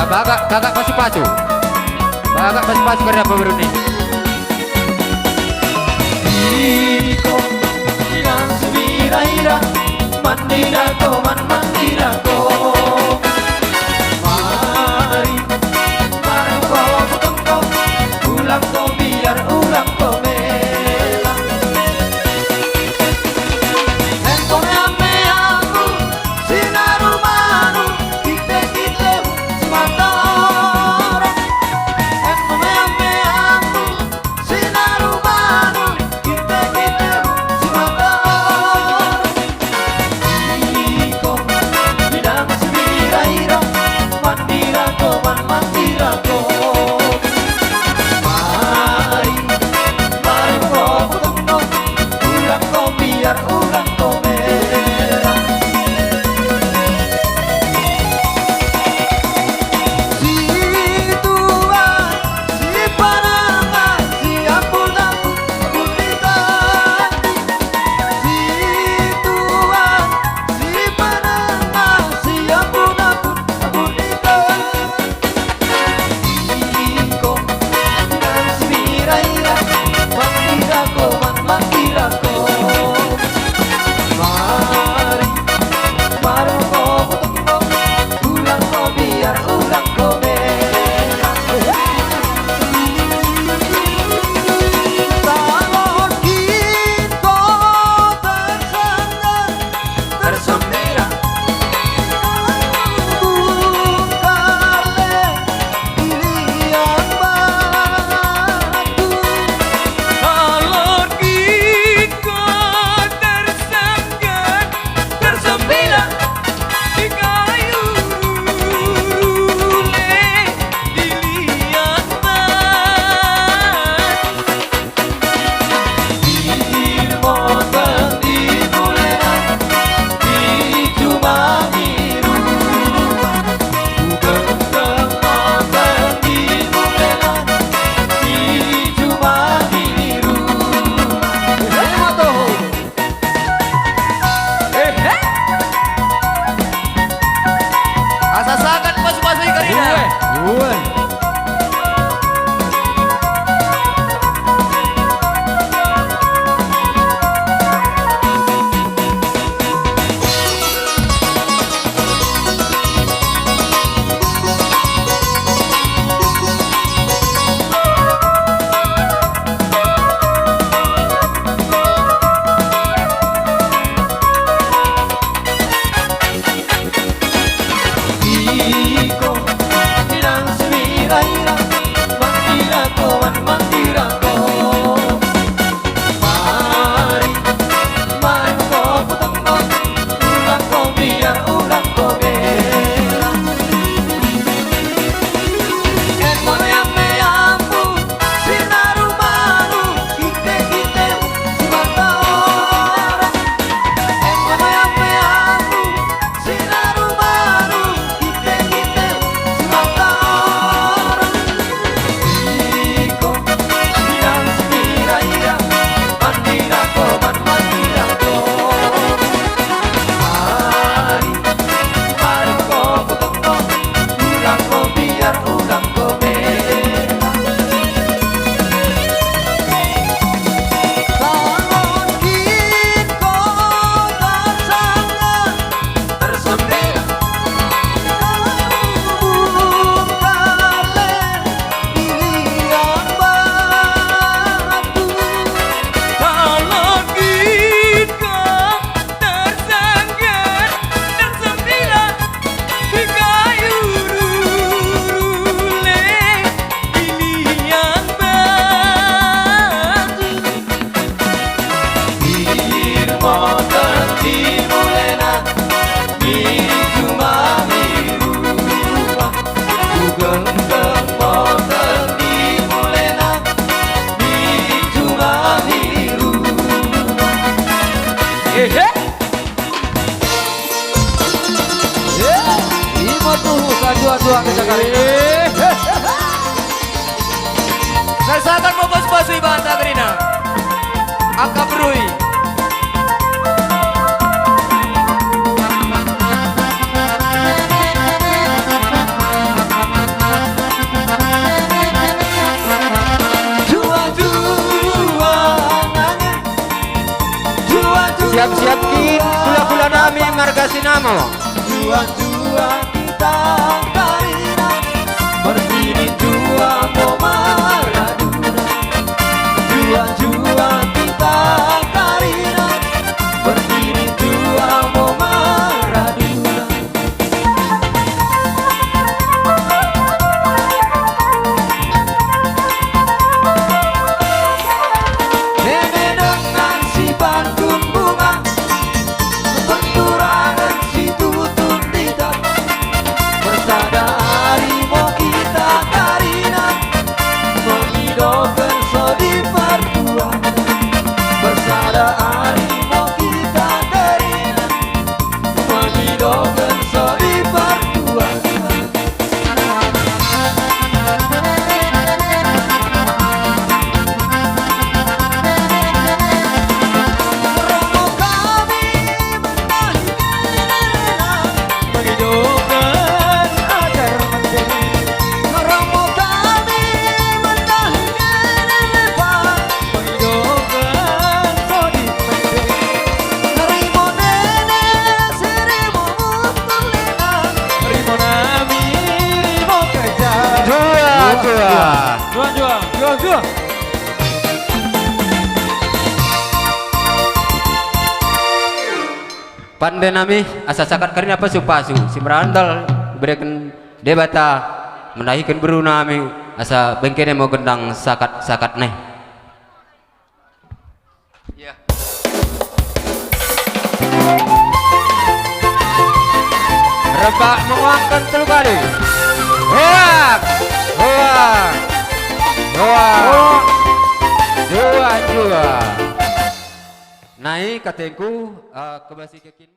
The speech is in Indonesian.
Kakak masih pacu. Kakak masih pacu karena apa baru nih? Iko yang sebira-ira mandirako mandirako. Mari bareng kau potong ulang kau biar ulang kau bela. Entone ame aku sinaru baru kita semantar. Entone ame aku sinaru baru kita semantar. Iko bidang sebira-ira mandirako mandirako. Mari bareng kau potong ulang kau biar ulang kau bela. Si tua, si panama, si ampuna, ampunitan. Si tua, si panama, si ampuna, ampunitan. Iko dan si bira-ira mandirako mandirako. Mari bareng kau potong ulang kau biar ulang kau bela. Talon kita tersandar tersembira bungkarle ilian batu. Talon kita tersandar tersembira di kayu rule ilian batu. Dirmoten dimulenan di cuma biru. Gendeng moten dimulenan di cuma biru. Asasakan pas-pas Karina. Gue. Iko bilang sebira-ira mandirako mandirako. Mari bareng kau potong ulang kau biar ulang kau bela. Entone ame aku sinaru baru kita semantar. Entone ame aku sinaru baru kita semantar. Iko bilang sebira-ira mandirako mandirako. Mari bareng kau potong ulang kau biar ulang kau bela. Talon kita tersandar tersembira bungkarle ilian batu. Talon kita tersandar tersembira di kayu rule ilian batu. Dirmoten dimulenan di cuma biru. Gendeng moten dimulenan di cuma biru. Lima tuh dua kita kali. Rasakan mau pas-pas bahasa Karina. Akap Rui. marga sinamo. Juang-juang kita karina berdiri dua mau Maradona. Juang-juang kita karina berdiri dua mau Maradona. Nene dengan si Bandung bunga, benturan dan si tutut tidak, bersada harimau kita karina menghidupkan sodi berdua. Bersada harimau kita karina menghidupkan sodi berdua. Romo kami menghidupkan agar mati. Romo kami menghidupkan sodi mati. Rimo nenek seribu mulena, rimo nami rimo kerja. Juang. Pandai nami asa sakat karina pasu-pasu si merandal berikan debata menahikan beru nami asa bengkene mau gendang sakat neh. Ya. Rebak menguangkan telu kali. Hoak. Jua. Naik katengku kebasi kekin.